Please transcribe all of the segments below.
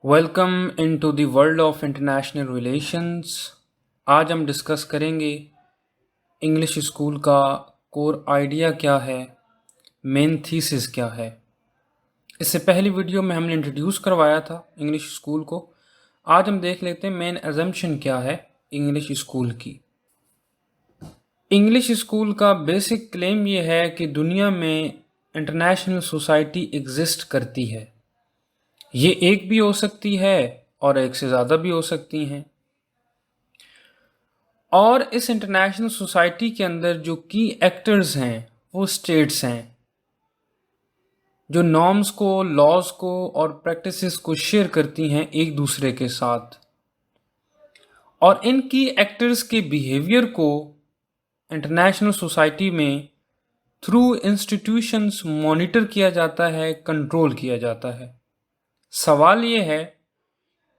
Welcome into the world of international relations. आज हम discuss करेंगे इंग्लिश स्कूल का कोर आइडिया क्या है, मेन थीसिस क्या है। इससे पहली वीडियो में हमने इंट्रोड्यूस करवाया था इंग्लिश स्कूल को। आज हम देख लेते हैं मेन अजम्पशन क्या है इंग्लिश स्कूल की। इंग्लिश स्कूल का बेसिक क्लेम ये है कि दुनिया में इंटरनेशनल सोसाइटी एग्जिस्ट करती है। ये एक भी हो सकती है और एक से ज़्यादा भी हो सकती हैं, और इस इंटरनेशनल सोसाइटी के अंदर जो की एक्टर्स हैं वो स्टेट्स हैं, जो नॉर्म्स को, लॉज को और प्रैक्टिसेस को शेयर करती हैं एक दूसरे के साथ। और इन की एक्टर्स के बिहेवियर को इंटरनेशनल सोसाइटी में थ्रू इंस्टीट्यूशंस मॉनिटर किया जाता है, कंट्रोल किया जाता है। सवाल ये है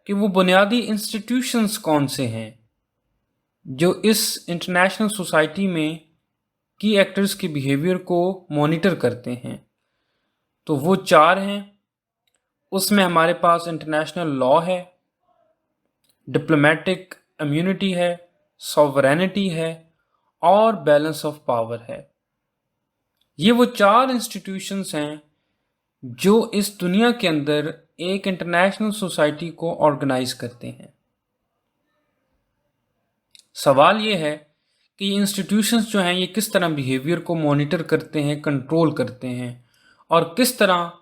कि वो बुनियादी इंस्टीट्यूशंस कौन से हैं जो इस इंटरनेशनल सोसाइटी में की एक्टर्स के बिहेवियर को मॉनिटर करते हैं। तो वो चार हैं। उसमें हमारे पास इंटरनेशनल लॉ है, डिप्लोमेटिक इम्यूनिटी है, सॉवरेनिटी है और बैलेंस ऑफ पावर है। ये वो चार इंस्टीट्यूशंस हैं जो इस दुनिया के अंदर एक इंटरनेशनल सोसाइटी को ऑर्गेनाइज करते हैं। सवाल ये है कि ये इंस्टीट्यूशंस जो हैं ये किस तरह बिहेवियर को मॉनिटर करते हैं, कंट्रोल करते हैं और किस तरह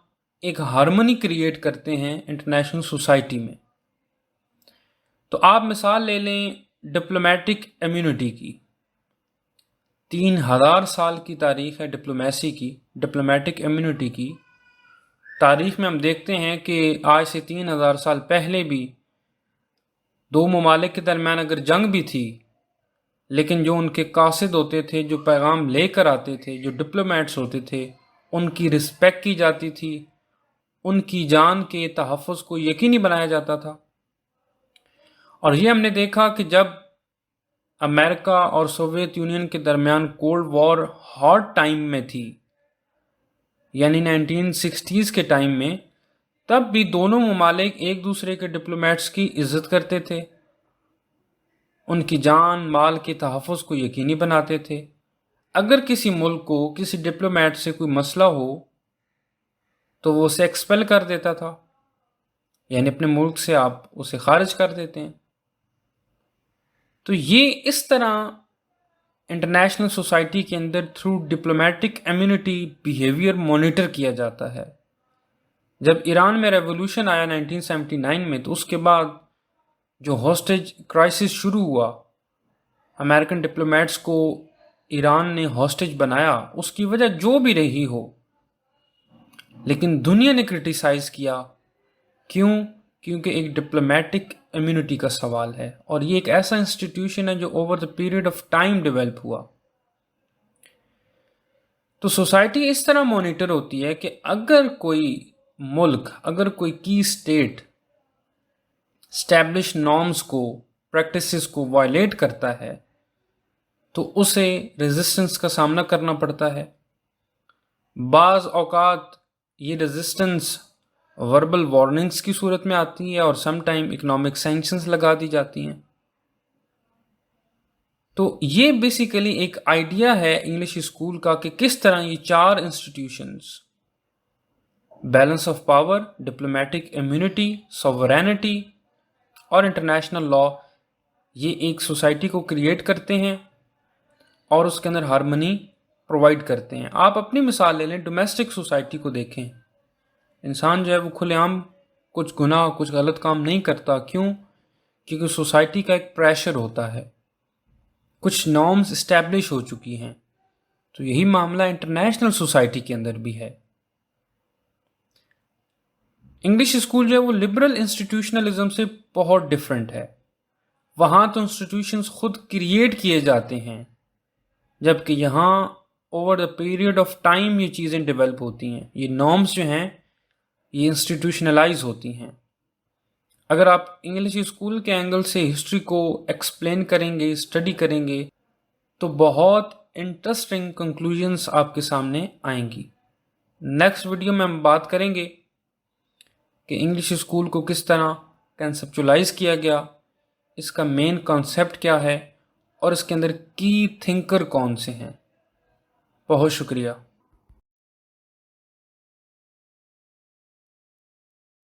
एक हार्मनी क्रिएट करते हैं इंटरनेशनल सोसाइटी में। तो आप मिसाल ले लें डिप्लोमेटिक इम्यूनिटी की। 3000 साल की तारीख है डिप्लोमेसी की, डिप्लोमेटिक इम्यूनिटी की। तारीख में हम देखते हैं कि आज से 3000 साल पहले भी दो ममालिक के दरमियान अगर जंग भी थी, लेकिन जो उनके कासिद होते थे, जो पैगाम लेकर आते थे, जो डिप्लोमेट्स होते थे, उनकी रिस्पेक्ट की जाती थी, उनकी जान के तहफ़्फ़ुज़ को यकीनी बनाया जाता था। और ये हमने देखा कि जब अमेरिका और सोवियत यूनियन के दरमियान कोल्ड वॉर हॉट टाइम में थी, यानी 1960s के टाइम में, तब भी दोनों ममालिक एक दूसरे के डिप्लोमेट्स की इज्जत करते थे, उनकी जान माल के तहफ़्फ़ुज़ को यकीनी बनाते थे। अगर किसी मुल्क को किसी डिप्लोमेट से कोई मसला हो तो वो उसे एक्सपेल कर देता था, यानी अपने मुल्क से आप उसे खारिज कर देते हैं। तो ये इस तरह इंटरनेशनल सोसाइटी के अंदर through diplomatic immunity behaviour monitor किया जाता है। जब ईरान में रेवोल्यूशन आया 1979 में, तो उसके बाद जो हॉस्टेज क्राइसिस शुरू हुआ, अमेरिकन डिप्लोमेट्स को ईरान ने हॉस्टेज बनाया, उसकी वजह जो भी रही हो, लेकिन दुनिया ने क्रिटिसाइज़ किया। क्यों? क्योंकि एक डिप्लोमेटिक इम्यूनिटी का सवाल है और ये एक ऐसा इंस्टीट्यूशन है जो over the period of time develop हुआ। तो सोसाइटी इस तरह मॉनिटर होती है कि अगर कोई मुल्क, अगर कोई की स्टेट स्टैब्लिश नॉर्म्स को, प्रैक्टिसेस को वायलेट करता है तो उसे रेजिस्टेंस का सामना करना पड़ता है। बाज़ औक़ात ये रेजिस्टेंस वर्बल वार्निंग्स की सूरत में आती है और सम टाइम इकोनॉमिक सैंक्शंस लगा दी जाती हैं। तो ये बेसिकली एक आइडिया है इंग्लिश स्कूल का कि किस तरह ये चार institutions, balance of power, diplomatic immunity, sovereignty और इंटरनेशनल लॉ, ये एक सोसाइटी को क्रिएट करते हैं और उसके अंदर हार्मनी प्रोवाइड करते हैं। आप अपनी मिसाल ले लें, डोमेस्टिक सोसाइटी को देखें। इंसान जो है वो खुलेआम कुछ गुनाह, कुछ गलत काम नहीं करता। क्यों? क्योंकि सोसाइटी का एक प्रेशर होता है, कुछ नॉर्म्स इस्टेब्लिश हो चुकी हैं। तो यही मामला इंटरनेशनल सोसाइटी के अंदर भी है। इंग्लिश स्कूल जो है वो लिबरल इंस्टीट्यूशनलिज्म से बहुत डिफरेंट है। वहाँ तो इंस्टीट्यूशंस खुद क्रिएट किए जाते हैं, जबकि यहाँ over the period of time ये चीज़ें डेवलप होती हैं। ये नॉर्म्स जो हैं ये इंस्टीट्यूशनलाइज होती हैं। अगर आप इंग्लिश स्कूल के एंगल से हिस्ट्री को एक्सप्लेन करेंगे, स्टडी करेंगे, तो बहुत इंटरेस्टिंग कंक्लूजन्स आपके सामने आएंगी। नेक्स्ट वीडियो में हम बात करेंगे کہ انگلش اسکول کو کس طرح کنسپچولائز کیا گیا، اس کا مین کانسیپٹ کیا ہے اور اس کے اندر کی تھنکر کون سے ہیں۔ بہت شکریہ۔